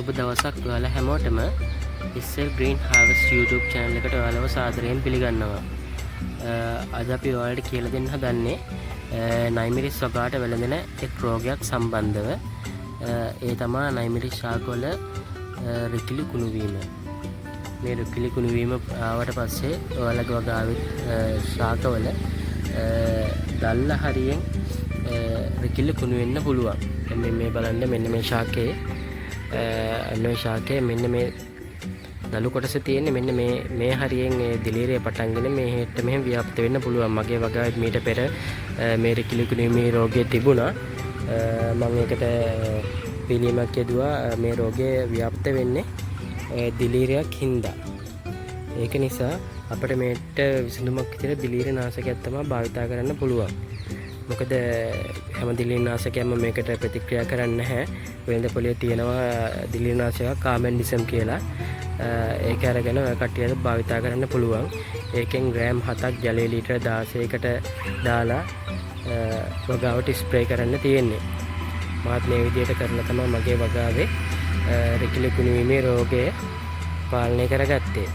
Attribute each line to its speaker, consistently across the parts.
Speaker 1: සුබ දවසක් ඔයාලා හැමෝටම ඉස්සෙල් ග්‍රීන් හාර්වෙස්ට් YouTube channel එකට ඔයාලව සාදරයෙන් පිළිගන්නවා. අද අපි ඔයාලට කියලා දෙන්න හදන්නේ නයිමිරිස් වගාට වැළඳෙන එක් රෝගයක් සම්බන්ධව. ඒ තමයි නයිමිරිස් ශාකවල රිකිලි කුණු වීම. මේ රිකිලි කුණු වීම ආවට පස්සේ ඔයාලගේ වගාවේ ශාකවල දල්ල හරියෙන් රිකිලි කුණු වෙන්න පුළුවන්. මේ බලන්න මෙන්න මේ ශාකයේ අන්න ශාකයේ මෙන්න මේ දළු කොටස තියෙන්නේ මෙන්න මේ හරියෙන් දිලීරේ පටන්ගෙන මේ හෙට මෙහෙම ව්‍යාප්ත වෙන්න පුළුවන්. මගේ වගාවේ මීට පෙර මේ රිකිලි කුණු වීමේ රෝගය තිබුණා. මම ඒකට පිළියමක් යදුවා. මේ රෝගය ව්‍යාප්ත වෙන්නේ දිලීරයක් හින්දා. ඒක නිසා අපිට මේට විසඳුමක් විදිහට දිලීර නාශකයක් තමයි භාවිතා කරන්න පුළුවන්. මොකද හැම දිලීර නාශකයක්ම මේකට ප්‍රතික්‍රියා කරන්නේ නැහැ. වෙළඳ පොලේ තියෙනවා දිලීර නාශකයක් කාබෙන්ඩිසම් කියලා. ඒක අරගෙන ඔය කට්ටියට භාවිතා කරන්න පුළුවන්. ඒකෙන් ග්‍රෑම් 7ක් ජලය ලීටර 16කට දාලා වගාවට ස්ප්‍රේ කරන්න තියෙන්නේ. මාත් මේ විදිහට කරලා තමයි මගේ වගාවේ රිකිලි කුණු වීමේ රෝගය පාලනය කරගත්තේ.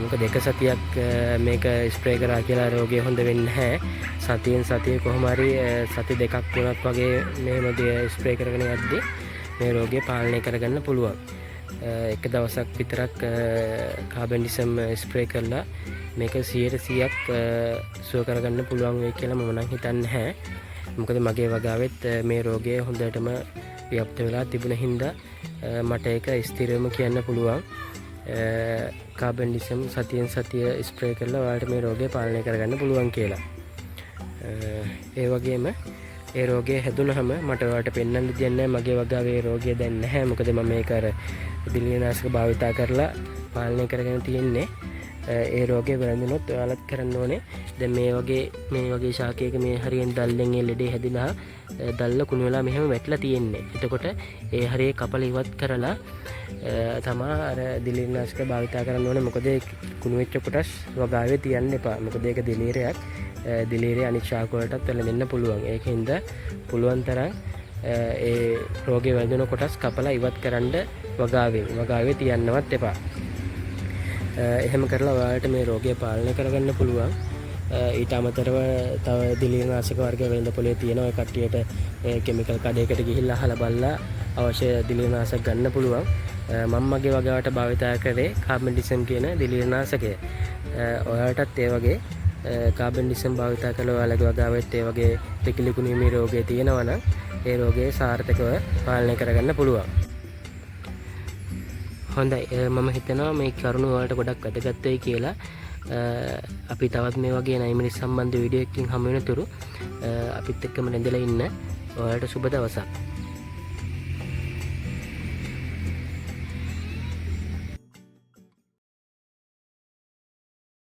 Speaker 1: මොකද එක සතියක් මේක ස්ප්‍රේ කරා කියලා රෝගය හොඳ වෙන්නේ නැහැ. සතියෙන් සතිය කොහොම හරි සති දෙකක් තුනක් වගේ මෙහෙම ස්ප්‍රේ කරගෙන යද්දී මේ රෝගය පාලනය කරගන්න පුළුවන්. එක දවසක් විතරක් කාබෙන්ඩිසම් ස්ප්‍රේ කරලා මේක 100%ක් සුව කරගන්න පුළුවන් වෙයි කියලා මම නම් හිතන්නේ නැහැ. මොකද මගේ වගාවෙත් මේ රෝගය හොඳටම ව්‍යාප්ත වෙලා තිබුණ හින්දා මට ඒක ස්ථිරවම කියන්න පුළුවන්. කාබෙන්ඩිසම් සතියෙන් සතිය ස්ප්‍රේ කරලා ඔයාලට මේ රෝගය පාලනය කරගන්න පුළුවන් කියලා. ඒ වගේම ඒ රෝගය හැදුනහම මට ඔයාලට පෙන්වන්න දෙන්නේ මගේ වගාවේ රෝගය දැන් නැහැ. මොකද මම මේක අර දිලීරනාශක භාවිතා කරලා පාලනය කරගෙන තියෙන්නේ. ඒ රෝගය වැළඳුනොත් ඔයාලත් කරන්න ඕනේ. දැන් මේ වගේ ශාකයක මේ හරියෙන් දල්ලෙන් ඒ ලෙඩේ හැදිලා දල්ල කුණු වෙලා මෙහෙම වැටලා තියෙන්නේ. එතකොට ඒ හරිය කපල ඉවත් කරලා තමා අර දිලීරනාශක භාවිතා කරන්න ඕනේ. මොකද කුණු වෙච්ච කොටස් වගාවේ තියන්න එපා. මොකද ඒක දිලීරයක්. දිලීරේ අනිත් ශාක වලටත් වැළඳෙන්න පුළුවන්. ඒකින්ද පුළුවන් තරම් ඒ රෝගේ වැළඳුන කොටස් කපලා ඉවත් කරන්න වගාවේ තියන්නවත් එපා. එහෙම කරලා ඔයාලට මේ රෝගය පාලනය කරගන්න පුළුවන්. ඊට අමතරව තව දිලීරනාශක වර්ග වෙළඳ පොලේ තියෙන ඔය කට්ටියට කෙමිකල් කඩේකට ගිහිල්ලා අහලා බලලා අවශ්‍ය දිලීරනාශක ගන්න පුළුවන්. මම මගේ වගාවට භාවිතා කරේ කාබෙන්ඩිසම් කියන දිලීරනාශකය. ඔයාලටත් ඒ වගේ කාබෙන්ඩිසම් භාවිතා කළා ඔයාලගේ වගාවෙත් ඒ වගේ රිකිලි කුණු වීමේ රෝගය තියෙනවා නම් ඒ රෝගය සාර්ථකව පාලනය කරගන්න පුළුවන්. හොඳයි, මම හිතනවා මේ කරුණු වලට ගොඩක් වැදගත් වෙයි කියලා. අපි තවත් මේ වගේ නයිමිරිස් සම්බන්ධ වීඩියෝ එකකින් හමු වෙනතුරු අපිත් එක්කම රැඳිලා ඉන්න. ඔයාලට සුබ දවසක්.